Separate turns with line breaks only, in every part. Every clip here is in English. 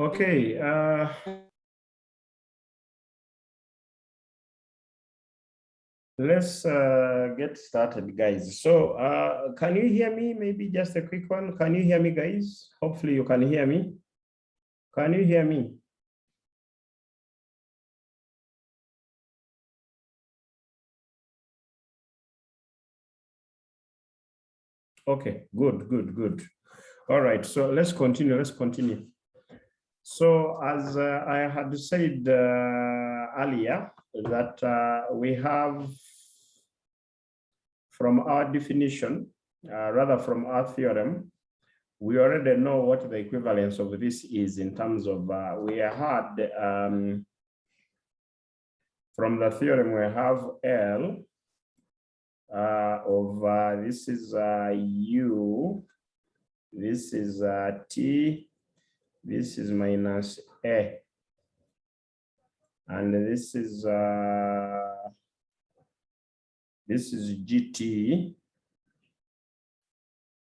Okay. Let's get started, guys. So can you hear me? Maybe just a quick one. Can you hear me, guys? Hopefully you can hear me. Can you hear me? Okay, good. All right, so let's continue. So as I had said earlier, that we have from our definition, rather from our theorem, we already know what the equivalence of this is in terms of, we had, from the theorem, we have L of, this is U, this is T, this is minus A, and this is GT.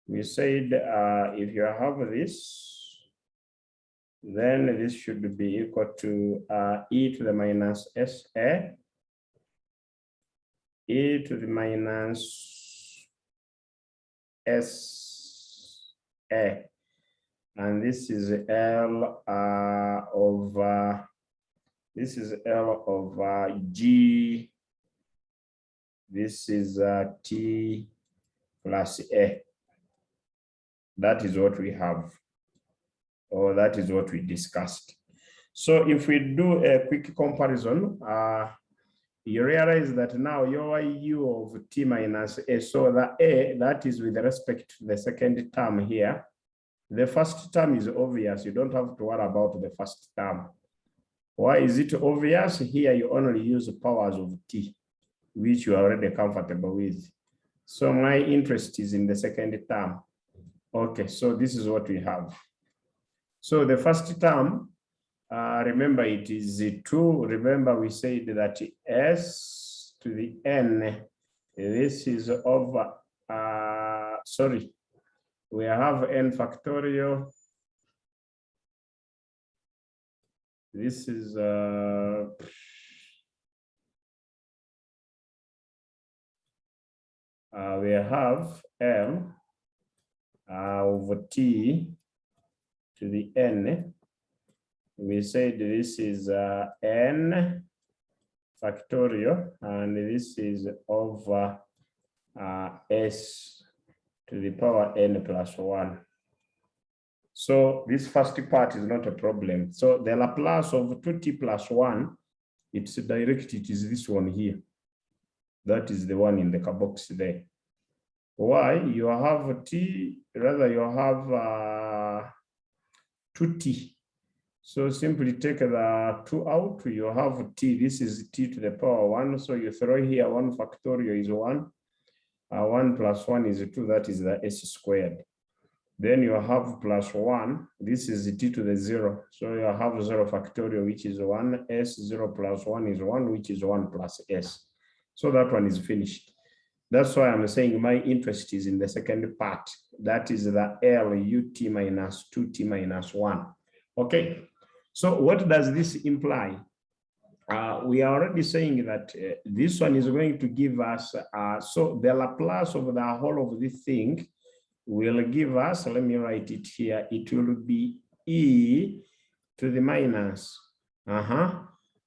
We said if you have this, then this should be equal to e to the minus SA, e to the minus SA, and this is L of this is L of G, this is T plus A. That is what we have, or that is what we discussed. So if we do a quick comparison, you realize that now your U of T minus A, so the A, that is with respect to the second term here. The first term is obvious. You don't have to worry about the first term. Why is it obvious? Here you only use powers of T, which you are already comfortable with. So my interest is in the second term. Okay, so this is what we have. So the first term, remember it is 2. Remember we said that S to the N, this is over, sorry, we have N factorial. This is, we have M over T to the N. We said this is N factorial, and this is over S to the power N plus 1. So this first part is not a problem. So the Laplace of 2t plus 1, it's direct, it is this one here. That is the one in the box there. Why? You have t, rather you have 2t. So simply take the 2 out, you have t, this is t to the power 1. So you throw here 1 factorial is 1. 1 plus 1 is 2, that is the s squared. Then you have plus 1, this is t to the 0. So you have 0 factorial, which is 1, s, 0 plus 1 is 1, which is 1 plus s. So that one is finished. That's why I'm saying my interest is in the second part. That is the L ut minus 2t minus 1. Okay, so what does this imply? We are already saying that this one is going to give us, so the Laplace of the whole of this thing will give us, let me write it here, it will be e to the minus.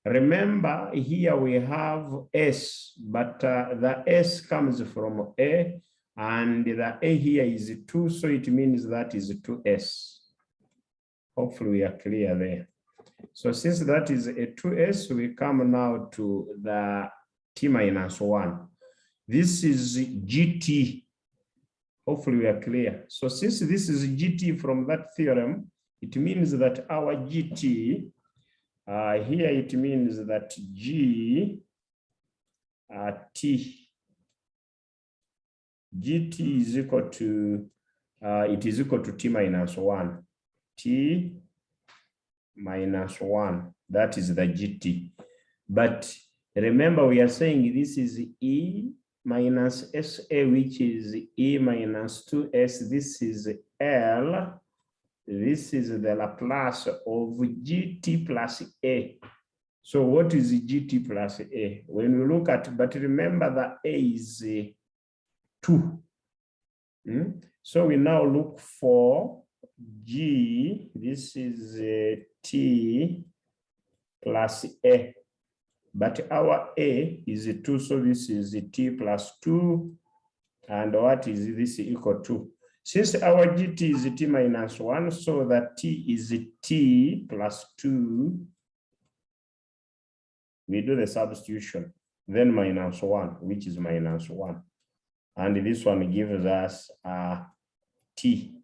Remember, here we have s, but the s comes from a, and the a here is 2, so it means that is 2s. Hopefully we are clear there. So since that is a 2s, we come now to the t minus 1. This is gt. Hopefully we are clear. So since this is gt from that theorem, it means that our gt, here it means that g t, gt is equal to, it is equal to t minus 1. T minus 1, that is the gt. But remember, we are saying this is e minus sa, which is e minus 2s. This is L this is the Laplace of gt plus a. So what is gt plus a? When we look at, but remember that a is 2. So we now look for g, this is t plus a, but our a is 2, so this is t plus 2, and what is this equal to? Since our gt is t minus 1, so that t is t plus 2, we do the substitution, then minus 1, which is minus 1. And this one gives us t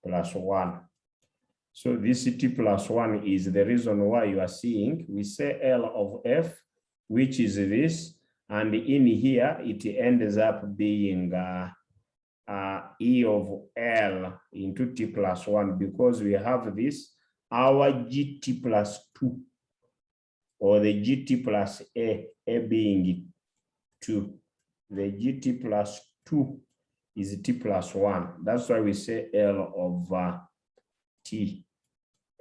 plus 1. So this t plus 1 is the reason why you are seeing, we say L of f, which is this, and in here, it ends up being E of L into t plus 1, because we have this, our gt plus 2, or the gt plus a being 2. The gt plus 2 is t plus 1. That's why we say L of t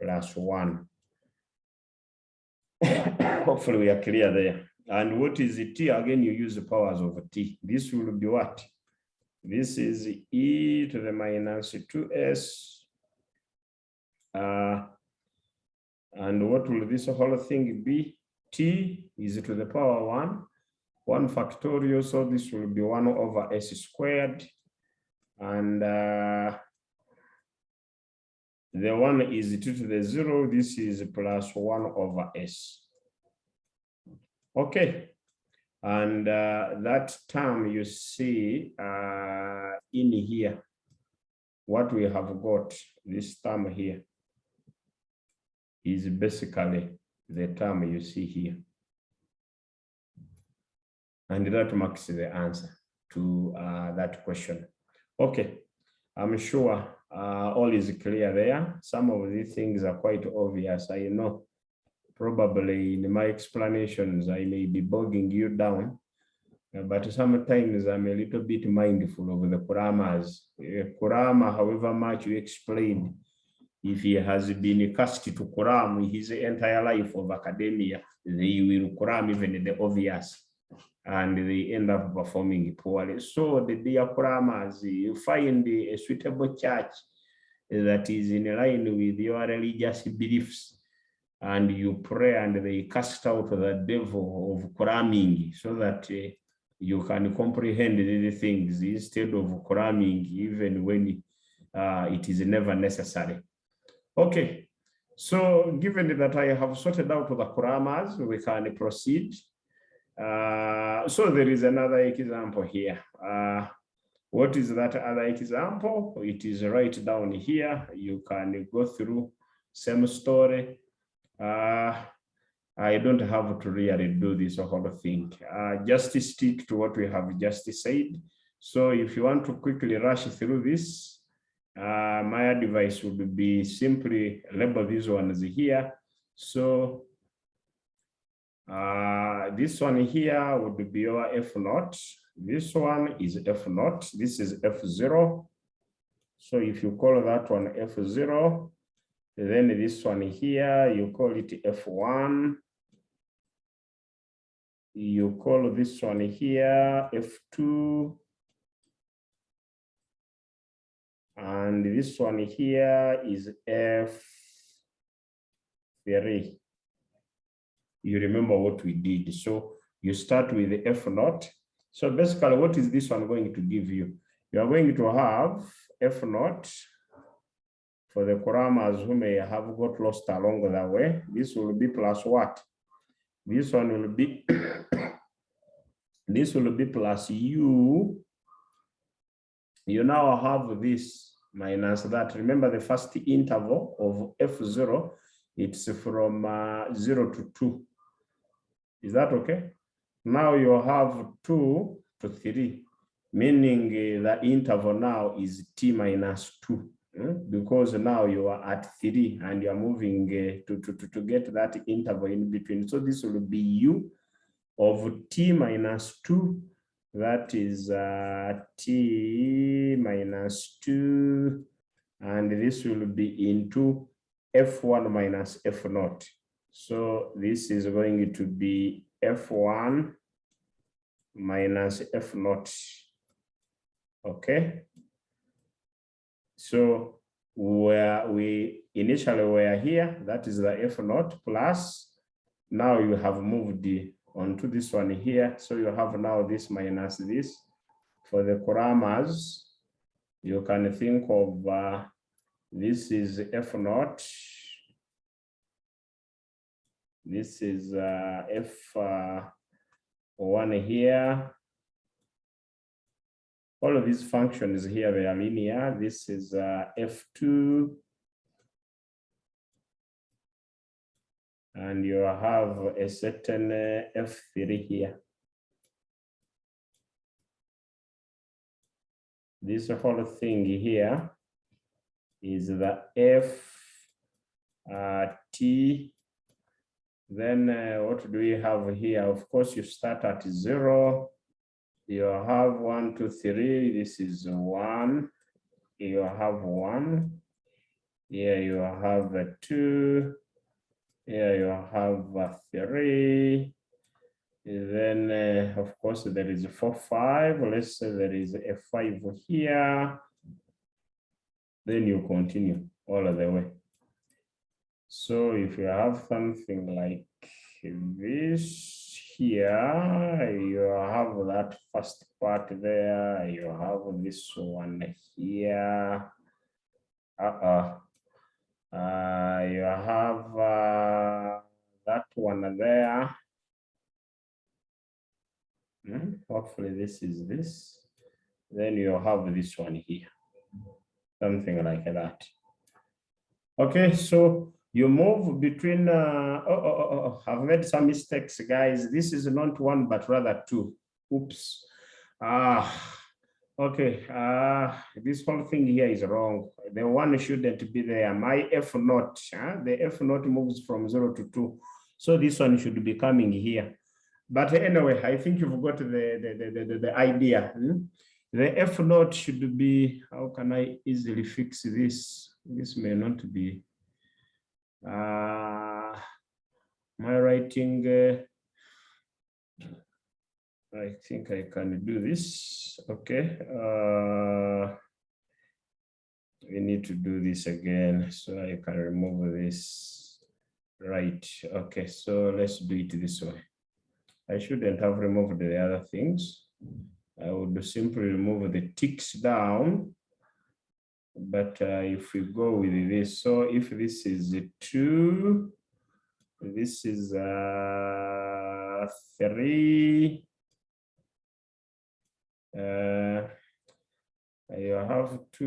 plus 1. Hopefully we are clear there. And what is the t? Again, you use the powers of t. This will be what? This is e to the minus 2s. And what will this whole thing be? T is to the power 1 factorial. So this will be 1 over s squared. And the 1 is 2 to the 0. This is plus 1 over s. Okay. And that term you see in here, what we have got, this term here, is basically the term you see here. And that marks the answer to that question. Okay, I'm sure all is clear there. Some of these things are quite obvious. I know probably in my explanations, I may be bogging you down, but sometimes I'm a little bit mindful of the Kuramas. Kurama, however much you explain, if he has been cast to Kuram his entire life of academia, they will Kuram even the obvious, and they end up performing poorly. So the dear Kuramas, you find a suitable church that is in line with your religious beliefs, and you pray and they cast out the devil of Kuraming, so that you can comprehend these things instead of Kuraming, even when it is never necessary. Okay, so given that I have sorted out the Kuramas, we can proceed. So there is another example here. What is that other example? It is right down here. You can go through, same story. I don't have to really do this whole thing. Just stick to what we have just said. So if you want to quickly rush through this, my advice would be simply label these ones here. So this one here would be your F0. This one is F0. This is F0. So if you call that one F0, then this one here, you call it F1. You call this one here F2. And this one here is F3. You remember what we did. So you start with the F0. So basically, what is this one going to give you? You are going to have F0 for the Kuramas who may have got lost along the way. This will be plus what? This one will be, this will be plus U. You now have this minus that. Remember the first interval of F0, it's from 0 to 2. Is that okay? Now you have 2 to 3, meaning the interval now is t minus 2, because now you are at 3 and you are moving to get that interval in between. So this will be U of t minus 2. That is t minus 2, and this will be into F1 minus F0. So this is going to be F1 minus F0. Okay. So where we initially were here, that is the F0 plus, now you have moved onto this one here. So you have now this minus this. For the Kuramas, you can think of this is F0. This is F1 here. All of these functions here, they are linear. This is F2. And you have a certain F3 here. This whole thing here is the T. Then what do we have here? Of course, you start at 0. You have 1, 2, 3. This is 1. You have 1. Here you have a 2. Here you have a 3. Then, of course, there is a 4, 5. Let's say there is a 5 here. Then you continue all the way. So if you have something like this here, you have that first part there. You have this one here. You have that one there. Hopefully this is this. Then you have this one here. Something like that. Okay, so you move between, I've made some mistakes, guys. This is not 1, but rather 2. Oops. Okay, this whole thing here is wrong. The 1 shouldn't be there. My F0, the F0 moves from 0 to 2. So this one should be coming here. But anyway, I think you've got the idea. The F0 should be, how can I easily fix this? This may not be. My writing, I think I can do this. Okay. We need to do this again so I can remove this. Right. Okay. So let's do it this way. I shouldn't have removed the other things. I would simply remove the ticks down. But if we go with this, so if this is 2, this is 3. You have 2,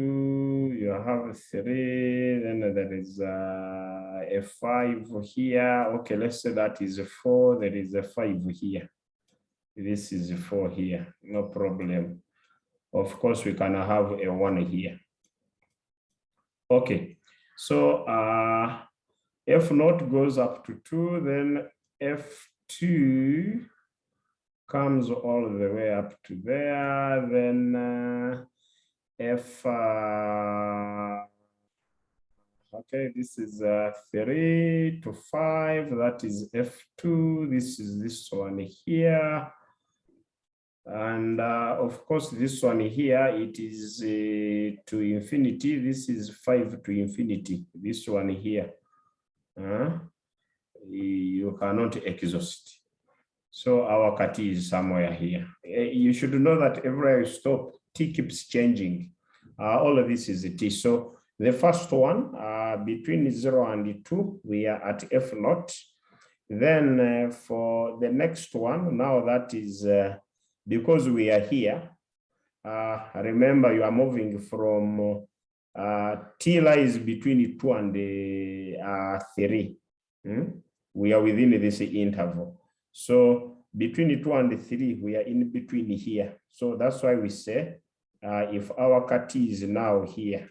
you have 3, then there is a 5 here. Okay, let's say that is a 4, there is a 5 here. This is a 4 here, no problem. Of course, we can have a 1 here. Okay, so F0 goes up to 2, then F2 comes all the way up to there, then okay, this is 3 to 5, that is F2, this is this one here. And of course, this one here, it is to infinity. This is 5 to infinity. This one here, you cannot exhaust. So our cut is somewhere here. You should know that everywhere you stop, T keeps changing. All of this is a T. So the first one, between 0 and 2, we are at F0. Then for the next one, now that is, because we are here, remember you are moving from T lies between 2 and 3. We are within this interval. So between 2 and 3, we are in between here. So that's why we say if our cut is now here,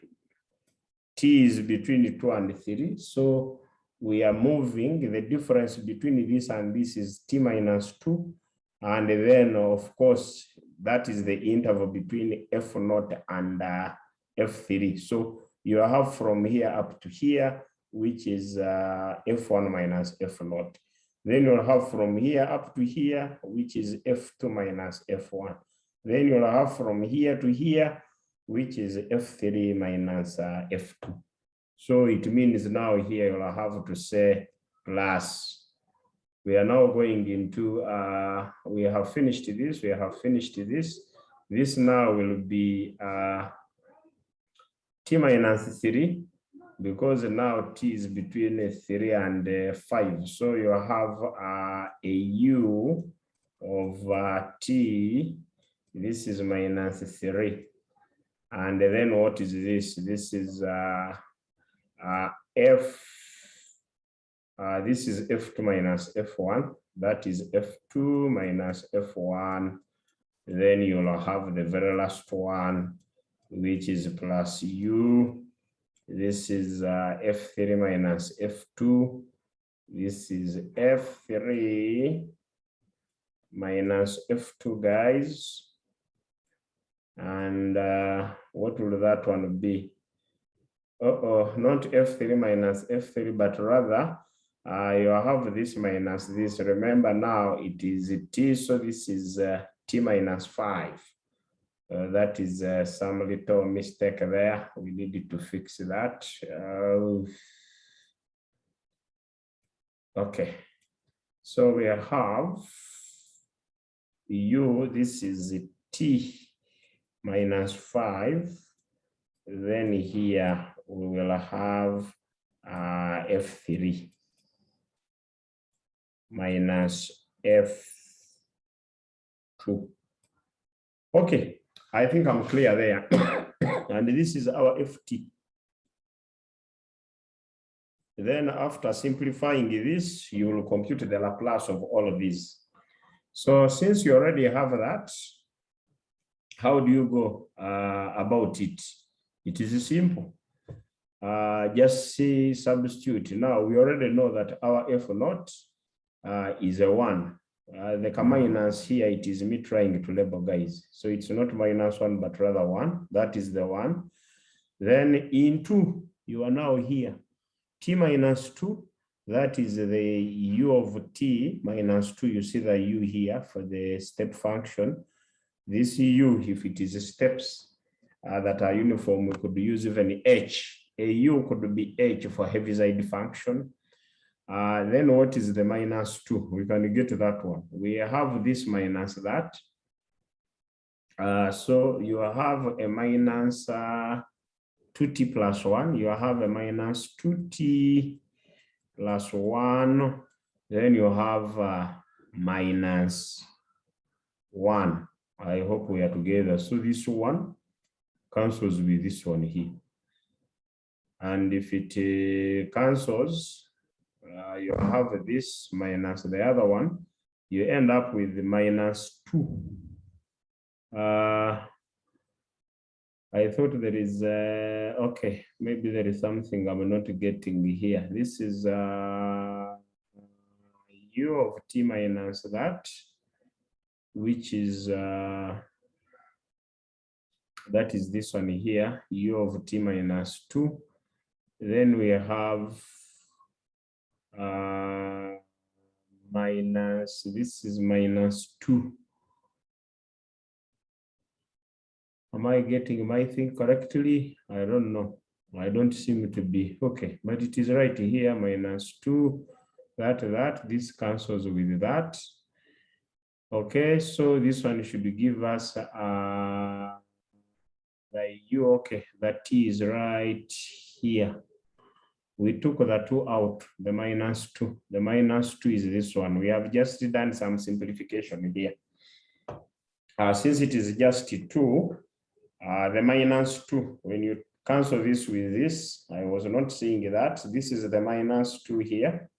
T is between 2 and 3. So we are moving, the difference between this and this is T minus 2. And then, of course, that is the interval between F0 and F3. So you have from here up to here, which is F1 minus F0. Then you'll have from here up to here, which is F2 minus F1. Then you'll have from here to here, which is F3 minus F2. So it means now here you'll have to say plus. We are now going into, we have finished this, we have finished this. This now will be t minus 3, because now t is between 3 and 5. So you have a u of t, this is minus 3. And then what is this? This is f, this is f2 minus f1, that is f2 minus f1. Then you'll have the very last one, which is plus u. This is f3 minus f2. This is f3 minus f2, guys. And what will that one be? Not f3 minus f3, but rather you have this minus this. Remember now it is t, so this is t minus 5. That is some little mistake there. We needed to fix that. Okay, so we have u, this is t minus 5. Then here we will have f3 minus f2. Okay, I think I'm clear there. And this is our ft. Then after simplifying this, you will compute the Laplace of all of these. So since you already have that, how do you go about it? It is simple. Just say substitute. Now we already know that our f0 is a 1. The minus here, it is me trying to label, guys. So it's not minus 1, but rather 1. That is the 1. Then in 2, you are now here. T minus 2, that is the u of t minus 2. You see the u here for the step function. This u, if it is steps that are uniform, we could use even h. A u could be h for Heaviside function. Then what is the minus 2? We can get to that one. We have this minus that. So you have a minus 2t plus 1. You have a minus 2t plus 1. Then you have minus 1. I hope we are together. So this one cancels with this one here. And if it cancels, you have this minus the other one, you end up with the minus 2. I thought there is, okay, maybe there is something I'm not getting here. This is u of t minus that, which is, that is this one here, u of t minus 2. Then we have minus, this is minus 2. Am I getting my thing correctly? I don't know. I don't seem to be. Okay, but it is right here, minus 2, that, this cancels with that. Okay, so this one should give us the u, okay, that t is right here. We took the 2 out, the minus 2. The minus 2 is this one. We have just done some simplification here. Since it is just 2, the minus 2, when you cancel this with this, I was not seeing that. This is the minus 2 here.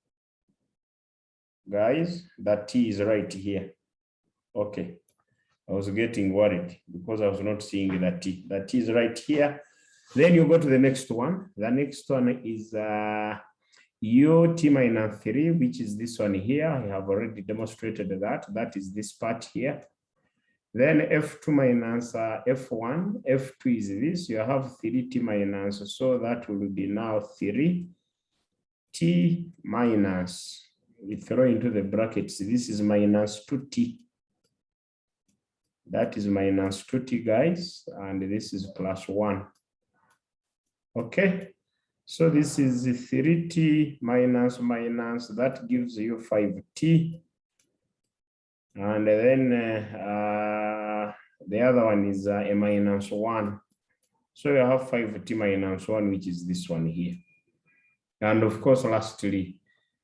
Guys, that t is right here. Okay, I was getting worried because I was not seeing that t. That t is right here. Then you go to the next one. The next one is u t minus 3, which is this one here. I have already demonstrated that. That is this part here. Then F2 minus F1, F2 is this, you have 3t minus, so that will be now 3t minus, we throw into the brackets, this is minus 2t. That is minus 2t, guys, and this is plus 1. Okay, so this is 3t minus minus, that gives you 5t. And then the other one is a minus 1. So you have 5t minus 1, which is this one here. And of course, lastly,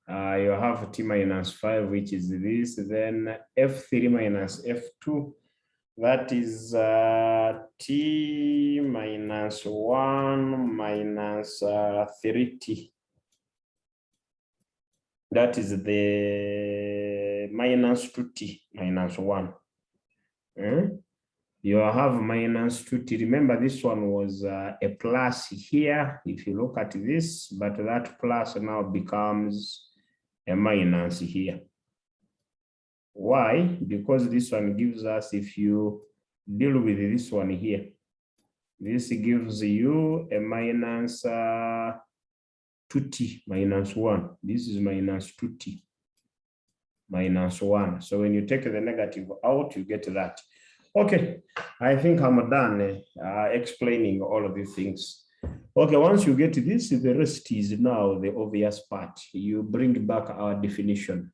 you have t minus 5, which is this. Then F3 minus F2, that is t minus 1 minus 3t. That is the minus 2t minus 1. You have minus 2t. Remember, this one was a plus here, if you look at this, but that plus now becomes a minus here. Why? Because this one gives us, if you deal with this one here, this gives you a minus 2t minus 1. This is minus 2t minus 1. So when you take the negative out, you get that. Okay, I think I'm done explaining all of these things. Okay, once you get this, the rest is now the obvious part. You bring back our definition.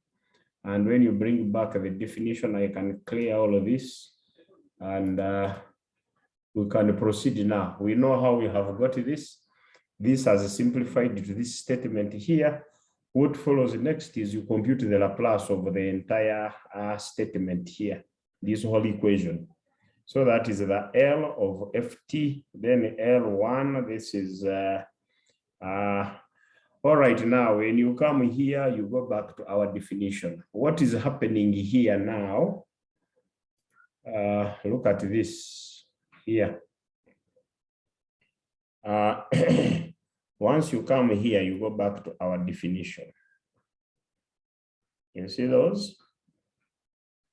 And when you bring back the definition, I can clear all of this. And we can proceed now. We know how we have got this. This has simplified to this statement here. What follows next is you compute the Laplace of the entire statement here, this whole equation. So that is the L of Ft, then L1, this is, all right, now when you come here, you go back to our definition. What is happening here now? Look at this here. Once you come here, you go back to our definition. You see those?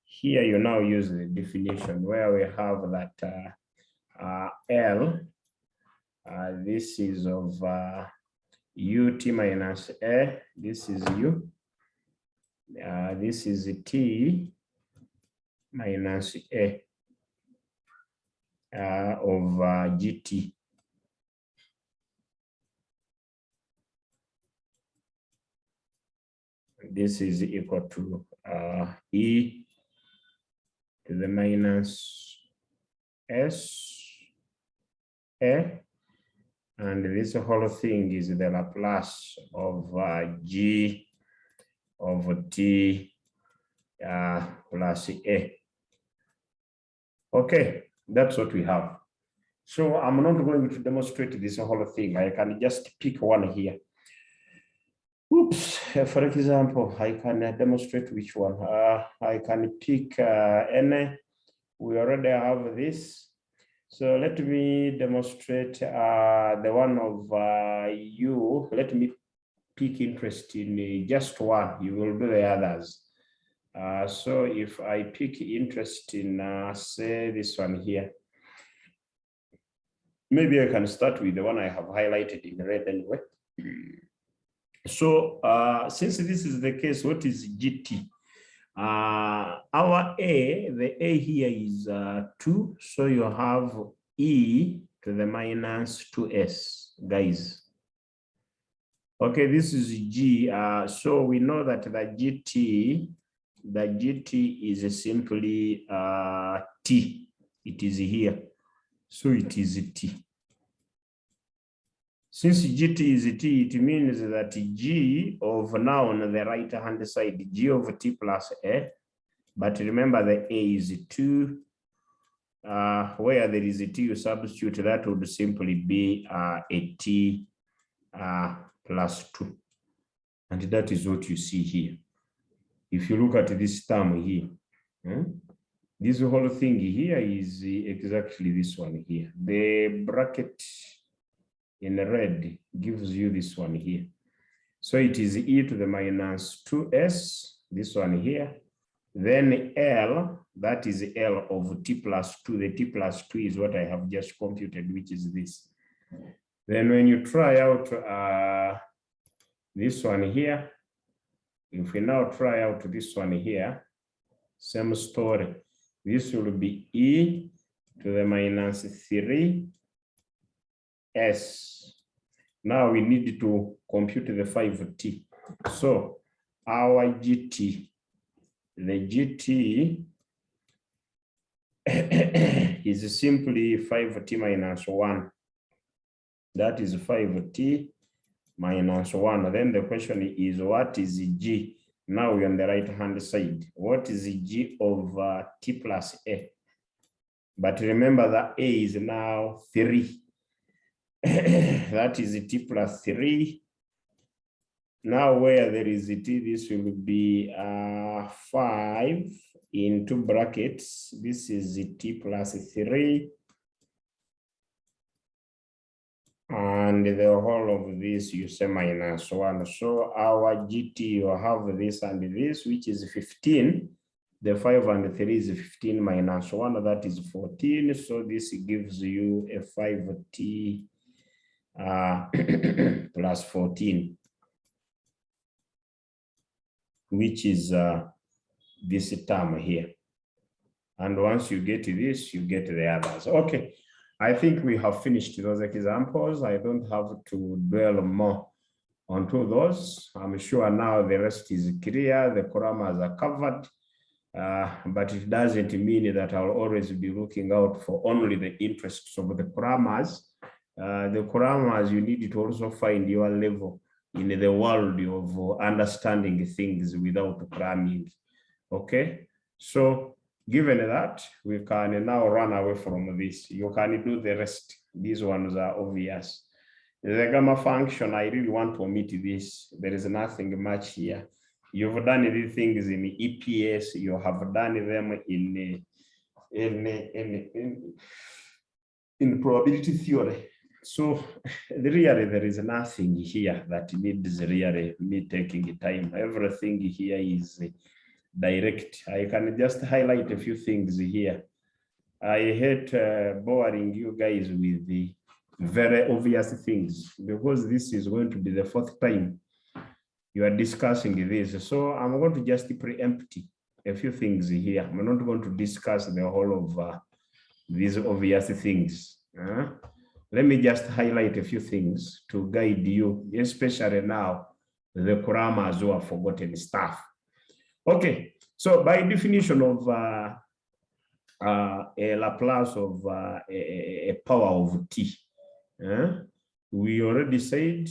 Here you now use the definition where we have that L, this is of ut minus A, this is u, this is t minus A of gt. This is equal to e to the minus s a, and this whole thing is the Laplace of g of t plus a. Okay, that's what we have. So I'm not going to demonstrate this whole thing. I can just pick one here. Oops, for example, I can demonstrate which one. I can pick any. We already have this. So let me demonstrate the one of u. Let me pick interest in just one. You will do the others. So if I pick interest in, say, this one here, maybe I can start with the one I have highlighted in red anyway. So since this is the case, what is GT? Our A, the A here is 2, so you have e to the minus 2s, guys. Okay, this is G. So we know that the GT is simply T. It is here. So it is T. Since GT is T, it means that G of now on the right hand side, G of T plus A. But remember the A is 2. Where there is a T, you substitute, that would simply be a T plus 2. And that is what you see here. If you look at this term here, this whole thing here is exactly this one here. The bracket in red gives you this one here. So it is e to the minus 2s, this one here, Then L, that is L of t plus 2. The t plus 2 is what I have just computed, which is this. Then when you try out this one here, if we now try out this one here, same story. This will be e to the minus 3s. Now we need to compute the 5t. So our gt, the gt is simply 5t minus 1. That is 5t minus 1. Then the question is, what is g? Now we're on the right hand side. What is g of t plus a? But remember that a is now 3. That is t plus 3. Now where there is t, this will be 5 into brackets. This is t plus 3. And the whole of this you say minus 1. So our GT will have this and this, which is 15. The 5 and 3 is 15 minus 1, that is 14. So this gives you a 5t plus 14, which is this term here. And once you get this, you get the others. Okay. I think we have finished those examples. I don't have to dwell more onto those. I'm sure now the rest is clear. The grammars are covered, but it doesn't mean that I'll always be looking out for only the interests of the grammars. The grammars, you need to also find your level in the world of understanding things without cramming. Okay, so given that, we can now run away from this. You can do the rest. These ones are obvious. The gamma function, I really want to omit this. There is nothing much here. You've done these things in EPS. You have done them in probability theory. So really, there is nothing here that needs really me taking time. Everything here is direct. I can just highlight a few things here. I hate boring you guys with the very obvious things, because this is going to be the 4th time you are discussing this. So I'm going to just preempt a few things here. I'm not going to discuss the whole of these obvious things. Let me just highlight a few things to guide you, especially now, the grammars who have forgotten stuff. Okay, so by definition of a Laplace of a power of t, we already said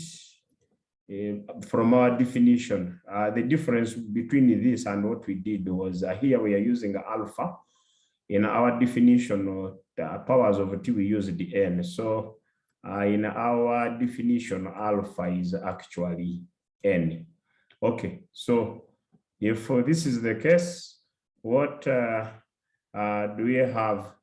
from our definition, the difference between this and what we did was here we are using alpha. In our definition of powers of t, we use the n. So in our definition, alpha is actually n. Okay, so if this is the case, what do we have?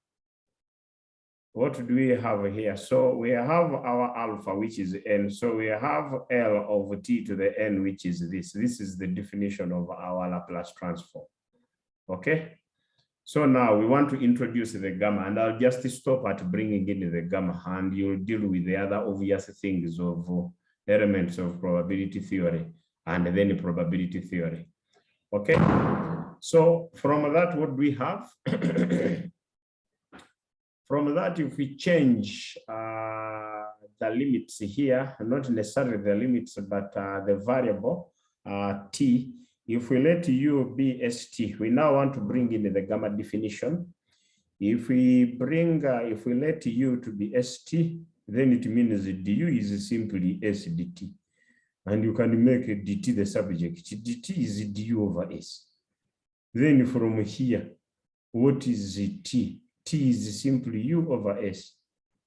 What do we have here? So we have our alpha, which is n. So we have L of t to the n, which is this. This is the definition of our Laplace transform. Okay. So now we want to introduce the gamma, and I'll just stop at bringing in the gamma, and you'll deal with the other obvious things of elements of probability theory and then probability theory. Okay, so from that, what do we have? From that, if we change the limits here, not necessarily the limits, but the variable t, if we let u be st, we now want to bring in the gamma definition. If we let u to be st, then it means du is simply s dt. And you can make dt the subject. Dt is du over s. Then from here, what is t? T is simply u over s,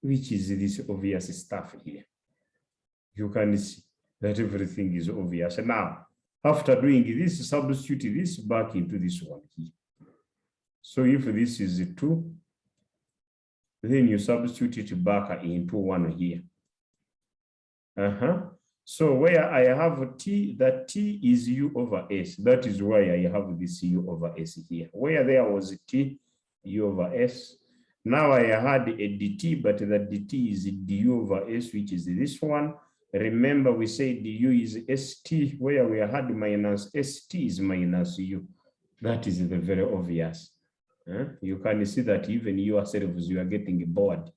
which is this obvious stuff here. You can see that everything is obvious. Now, after doing this, substitute this back into this one here. So if this is 2, then you substitute it back into 1 here. So where I have t, that t is u over s. That is why I have this u over s here. Where there was t, u over s. Now I had a dt, but that dt is du over s, which is this one. Remember, we said du is st, where we had minus st is minus u. That is the very obvious. You can see that even yourselves, you are getting bored.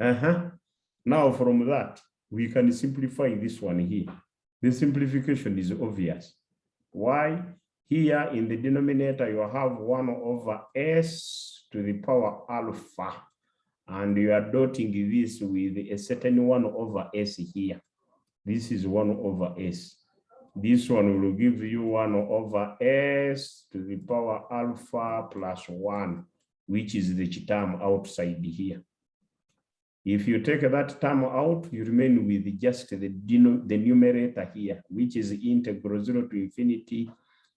Now from that, we can simplify this one here. The simplification is obvious. Why? Here in the denominator, you have 1 over s to the power alpha, and you are dotting this with a certain 1 over s here. This is 1 over s. This one will give you 1 over s to the power alpha plus 1, which is the term outside here. If you take that term out, you remain with just the numerator here, which is integral 0 to infinity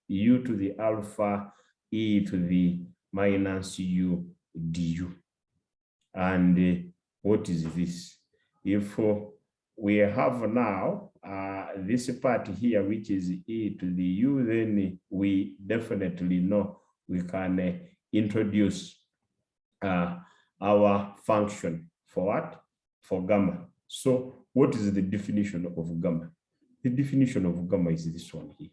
u to the alpha e to the minus u du. And what is this? If we have now this part here, which is e to the u, then we definitely know we can introduce our function for what? For gamma. So what is the definition of gamma? The definition of gamma is this one here.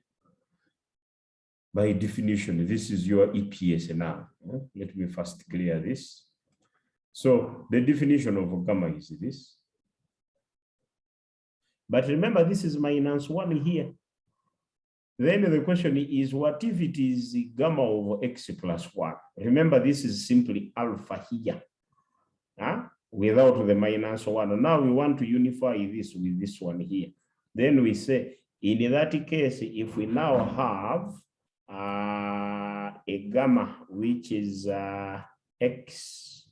By definition, this is your EPS now. Let me first clear this. So the definition of gamma is this. But remember, this is minus 1 here. Then the question is, what if it is gamma over x plus 1? Remember, this is simply alpha here. Without the minus 1. Now we want to unify this with this one here. Then we say, in that case, if we now have a gamma, which is x,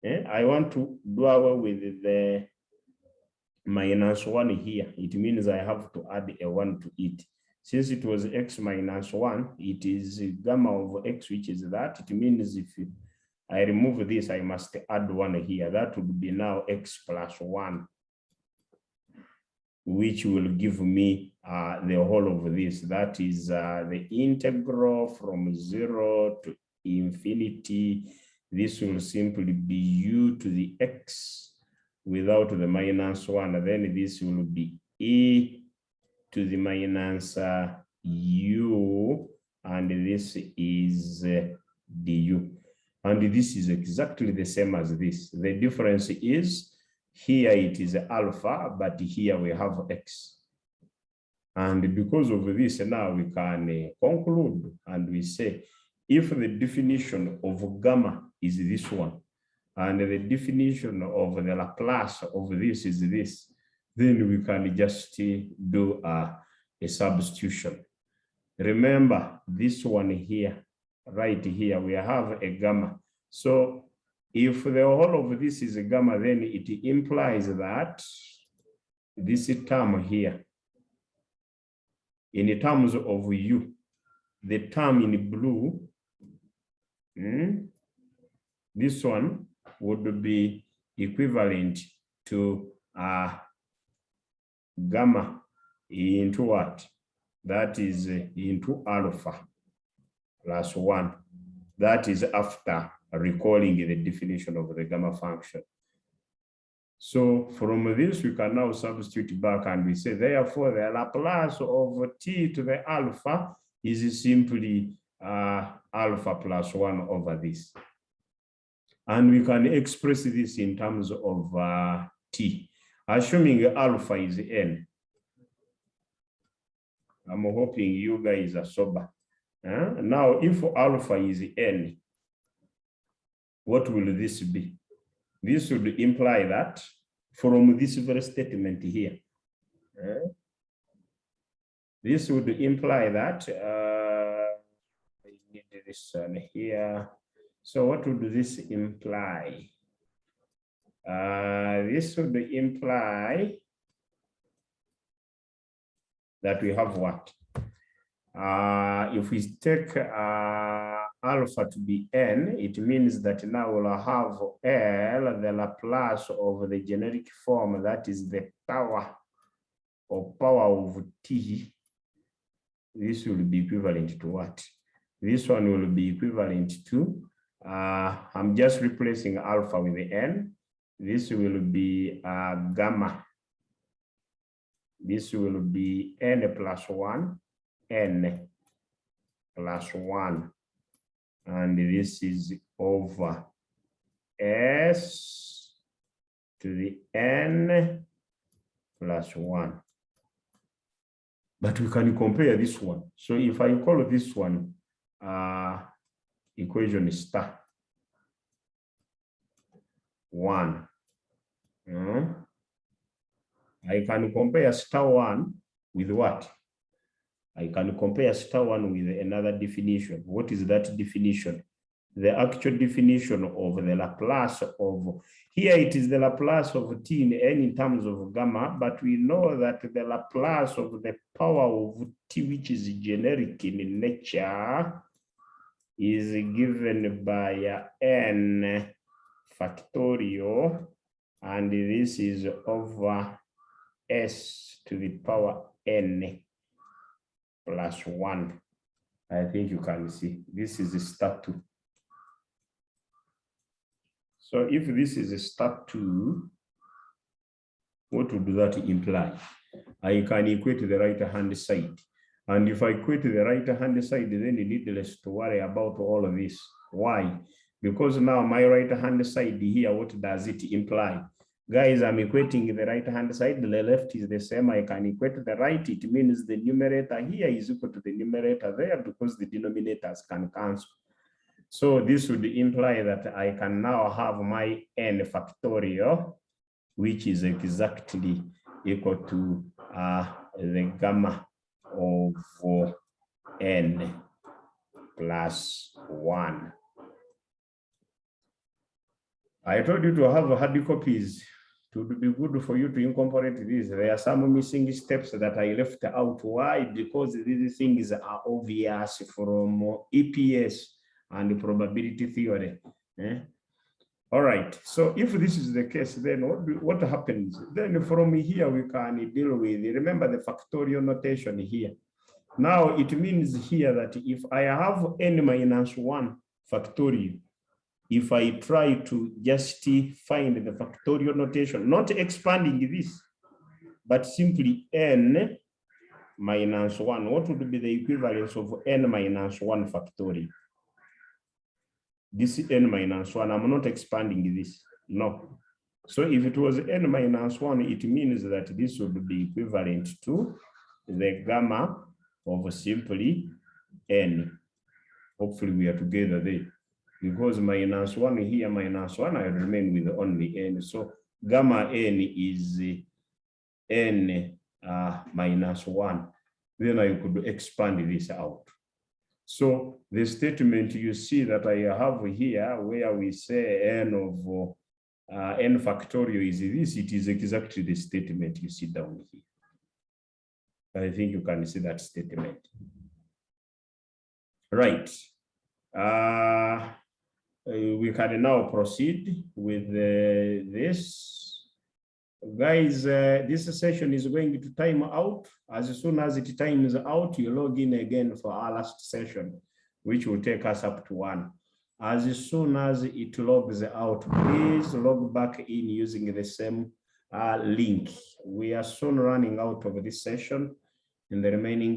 I want to do away with the minus 1 here. It means I have to add a 1 to it. Since it was x minus 1, it is gamma of x, which is that. It means if I remove this, I must add 1 here. That would be now x plus 1, which will give me the whole of this. That is the integral from 0 to infinity. This will simply be u to the x without the minus 1. Then this will be e to the minus u, and this is du. And this is exactly the same as this. The difference is here it is alpha, but here we have x. And because of this, now we can conclude and we say, if the definition of gamma is this one, and the definition of the Laplace of this is this, then we can just do a substitution. Remember this one here, right here, we have a gamma. So if the whole of this is a gamma, then it implies that this term here, in terms of u, the term in blue, this one would be equivalent to gamma into what? That is into alpha plus 1. That is after recalling the definition of the gamma function. So from this, we can now substitute back and we say, therefore, the Laplace of t to the alpha is simply alpha plus 1 over this. And we can express this in terms of t, assuming alpha is n. I'm hoping you guys are sober. Now, if alpha is n, what will this be? This would imply that from this very statement here, this would imply that I need this one here. So what would this imply? This would imply that we have what? If we take alpha to be n, it means that now we'll have L, the Laplace of the generic form, that is the power or power of t, this will be equivalent to what? This one will be equivalent to, I'm just replacing alpha with the n. This will be gamma. This will be n plus 1, n plus 1. And this is over s to the n plus 1. But we can compare this one. So if I call this one equation star 1, I can compare star 1 with what? I can compare star 1 with another definition. What is that definition? The actual definition of the Laplace of, here it is the Laplace of t in n in terms of gamma, but we know that the Laplace of the power of t, which is generic in nature, is given by n factorial, and this is over s to the power n plus 1. I think you can see this is star 2. So if this is a star 2, what would that imply? I can equate the right-hand side. And if I equate the right-hand side, then needless to worry about all of this. Why? Because now my right-hand side here, what does it imply? Guys, I'm equating the right-hand side. The left is the same. I can equate the right. It means the numerator here is equal to the numerator there because the denominators can cancel. So this would imply that I can now have my n factorial, which is exactly equal to the gamma of n plus 1. I told you to have hard copies. It would be good for you to incorporate this. There are some missing steps that I left out. Why? Because these things are obvious from EPS and probability theory. All right. So if this is the case, then what happens? Then from here we can deal with, remember the factorial notation here. Now it means here that if I have n minus 1 factorial, if I try to just find the factorial notation, not expanding this, but simply n minus 1, what would be the equivalence of n minus 1 factorial? This is n minus 1. I'm not expanding this. No. So if it was n minus 1, it means that this would be equivalent to the gamma of simply n. Hopefully we are together there. Because minus 1 here, minus 1, I remain with only n. So gamma n is n minus 1. Then I could expand this out. So the statement you see that I have here, where we say n of n factorial is this, it is exactly the statement you see down here. I think you can see that statement. Right. We can now proceed with this. Guys, this session is going to time out. As soon as it times out, you log in again for our last session, which will take us up to 1. As soon as it logs out, please log back in using the same link. We are soon running out of this session, and the remaining